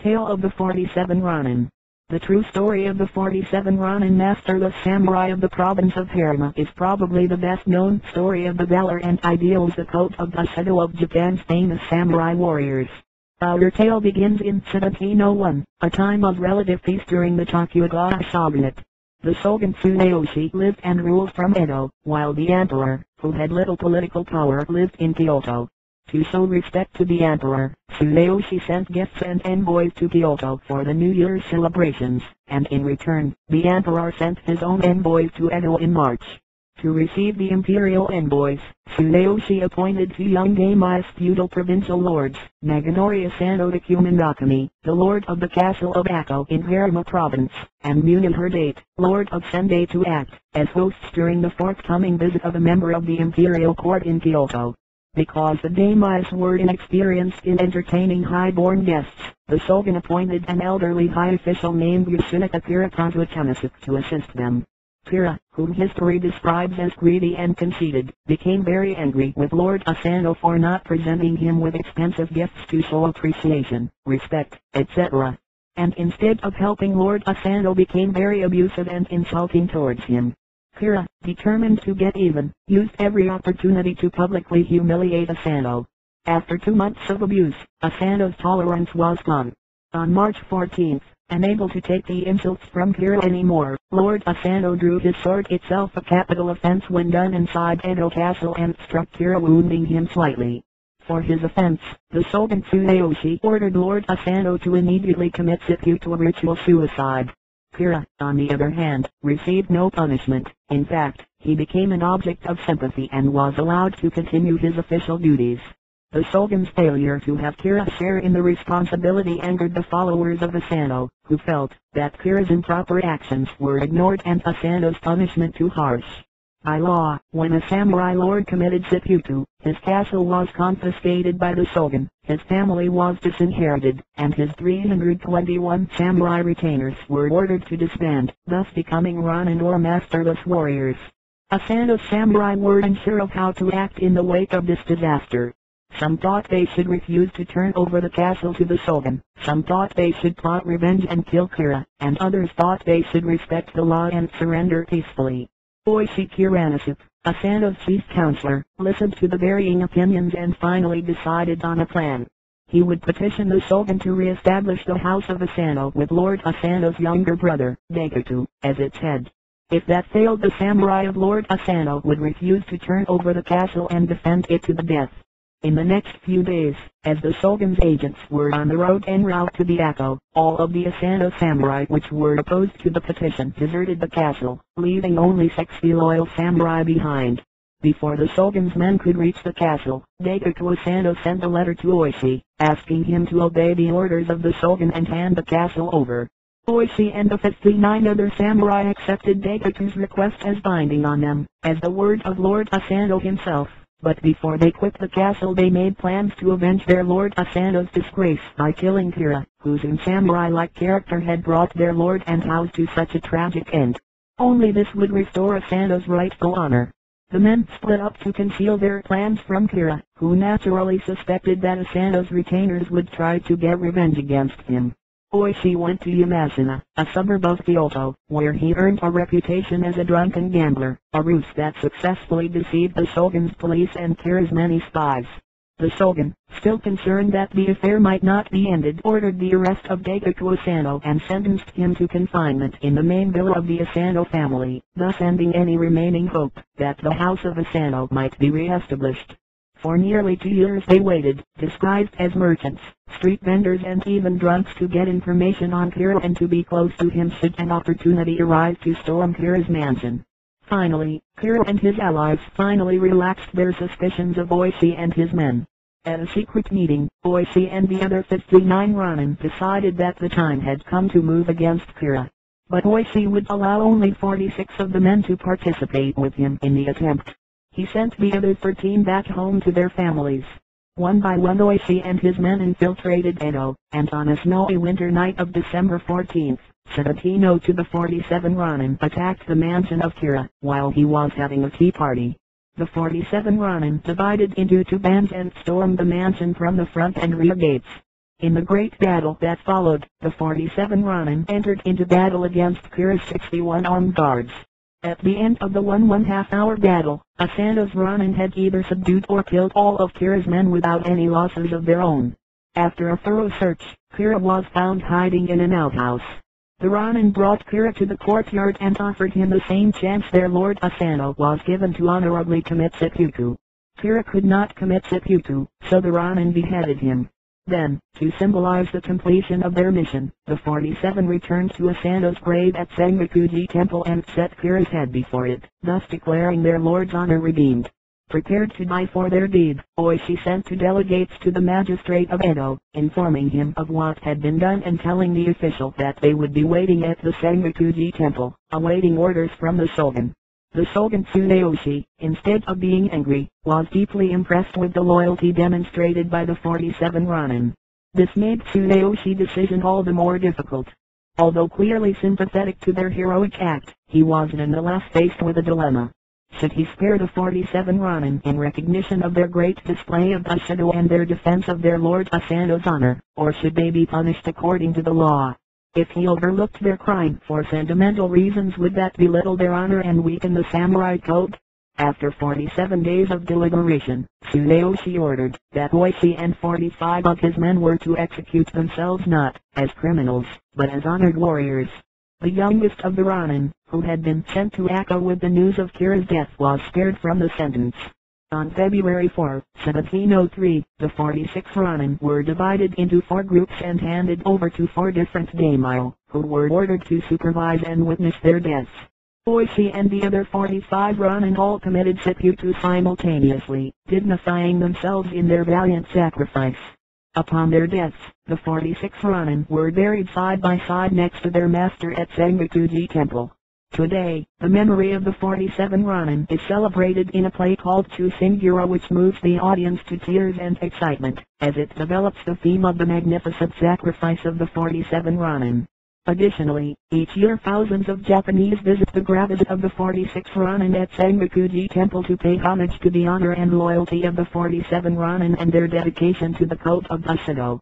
Tale of the 47 Ronin. The true story of the 47 Ronin, masterless samurai of the province of Hirama, is probably the best known story of the valor and ideals the cult of Bushido of Japan's famous samurai warriors. Our tale begins in 1701, a time of relative peace during the Tokugawa shogunate. The Shogun Tsuneyoshi lived and ruled from Edo, while the emperor, who had little political power, lived in Kyoto. To show respect to the emperor, Tsuneyoshi sent gifts and envoys to Kyoto for the New Year's celebrations, and in return, the emperor sent his own envoys to Edo in March. To receive the imperial envoys, Tsuneyoshi appointed two young daimyo feudal provincial lords, Naganori Asano Takumindakami, the lord of the castle of Ako in Hirama province, and Munihiro Date, lord of Sendai, to act as hosts during the forthcoming visit of a member of the imperial court in Kyoto. Because the daimyos were inexperienced in entertaining high-born guests, the shogun appointed an elderly high official named Yasunika Kirakazuwa to assist them. Kira, whom history describes as greedy and conceited, became very angry with Lord Asano for not presenting him with expensive gifts to show appreciation, respect, etc. And instead of helping, Lord Asano became very abusive and insulting towards him. Kira, determined to get even, used every opportunity to publicly humiliate Asano. After 2 months of abuse, Asano's tolerance was gone. On March 14th, unable to take the insults from Kira anymore, Lord Asano drew his sword, itself a capital offense when done inside Edo Castle, and struck Kira, wounding him slightly. For his offense, the Shogun Tsuneyoshi ordered Lord Asano to immediately commit seppuku, a ritual suicide. Kira, on the other hand, received no punishment. In fact, he became an object of sympathy and was allowed to continue his official duties. The shogun's failure to have Kira share in the responsibility angered the followers of Asano, who felt that Kira's improper actions were ignored and Asano's punishment too harsh. By law, when a samurai lord committed seppuku, his castle was confiscated by the shogun, his family was disinherited, and his 321 samurai retainers were ordered to disband, thus becoming Ronin or masterless warriors. Asano's samurai were unsure of how to act in the wake of this disaster. Some thought they should refuse to turn over the castle to the shogun, some thought they should plot revenge and kill Kira, and others thought they should respect the law and surrender peacefully. Oishi Kiranosuke, Asano's chief counselor, listened to the varying opinions and finally decided on a plan. He would petition the shogun to re-establish the house of Asano with Lord Asano's younger brother, Daikuto, as its head. If that failed, the samurai of Lord Asano would refuse to turn over the castle and defend it to the death. In the next few days, as the shogun's agents were on the road en route to the Ako, all of the Asano samurai which were opposed to the petition deserted the castle, leaving only 60 loyal samurai behind. Before the shogun's men could reach the castle, Daikuto Asano sent a letter to Oishi, asking him to obey the orders of the shogun and hand the castle over. Oishi and the 59 other samurai accepted Daikuto's request as binding on them, as the word of Lord Asano himself. But before they quit the castle, they made plans to avenge their Lord Asano's disgrace by killing Kira, whose samurai-like character had brought their lord and house to such a tragic end. Only this would restore Asano's rightful honor. The men split up to conceal their plans from Kira, who naturally suspected that Asano's retainers would try to get revenge against him. Oishi went to Yamashina, a suburb of Kyoto, where he earned a reputation as a drunken gambler, a ruse that successfully deceived the shogun's police and Kira's many spies. The shogun, still concerned that the affair might not be ended, ordered the arrest of Daikuto Asano and sentenced him to confinement in the main villa of the Asano family, thus ending any remaining hope that the house of Asano might be re-established. For nearly 2 years they waited, disguised as merchants, street vendors and even drunks, to get information on Kira and to be close to him should an opportunity arise to storm Kira's mansion. Finally, Kira and his allies finally relaxed their suspicions of Oishi and his men. At a secret meeting, Oishi and the other 59 Ronin decided that the time had come to move against Kira. But Oishi would allow only 46 of the men to participate with him in the attempt. He sent the other 13 back home to their families. One by one Oishi and his men infiltrated Edo, and on a snowy winter night of December 14th, 1702, the 47 Ronin attacked the mansion of Kira, while he was having a tea party. The 47 Ronin divided into 2 bands and stormed the mansion from the front and rear gates. In the great battle that followed, the 47 Ronin entered into battle against Kira's 61 armed guards. At the end of the 1.5-hour battle, Asano's Ronin had either subdued or killed all of Kira's men without any losses of their own. After a thorough search, Kira was found hiding in an outhouse. The Ronin brought Kira to the courtyard and offered him the same chance their lord Asano was given to honorably commit seppuku. Kira could not commit seppuku, so the Ronin beheaded him. Then, to symbolize the completion of their mission, the 47 returned to Asano's grave at Sengakuji Temple and set Kira's head before it, thus declaring their lord's honor redeemed. Prepared to die for their deed, Oishi sent 2 delegates to the magistrate of Edo, informing him of what had been done and telling the official that they would be waiting at the Sengakuji Temple, awaiting orders from the shogun. The shogun Tsuneyoshi, instead of being angry, was deeply impressed with the loyalty demonstrated by the 47 Ronin. This made Tsuneyoshi's decision all the more difficult. Although clearly sympathetic to their heroic act, he was nonetheless faced with a dilemma. Should he spare the 47 Ronin in recognition of their great display of Bushido and their defense of their lord Asano's honor, or should they be punished according to the law? If he overlooked their crime for sentimental reasons, would that belittle their honor and weaken the samurai code? After 47 days of deliberation, Tsuneyoshi ordered that Oishi and 45 of his men were to execute themselves not as criminals, but as honored warriors. The youngest of the Ronin, who had been sent to Akka with the news of Kira's death, was spared from the sentence. On February 4, 1703, the 46 Ronin were divided into 4 groups and handed over to 4 different daimyo, who were ordered to supervise and witness their deaths. Oishi and the other 45 Ronin all committed seppuku simultaneously, dignifying themselves in their valiant sacrifice. Upon their deaths, the 46 Ronin were buried side by side next to their master at Sengakuji Temple. Today, the memory of the 47 Ronin is celebrated in a play called Chusingura, which moves the audience to tears and excitement, as it develops the theme of the magnificent sacrifice of the 47 Ronin. Additionally, each year thousands of Japanese visit the graves of the 46 Ronin at Sengakuji Temple to pay homage to the honor and loyalty of the 47 Ronin and their dedication to the cult of Bushido.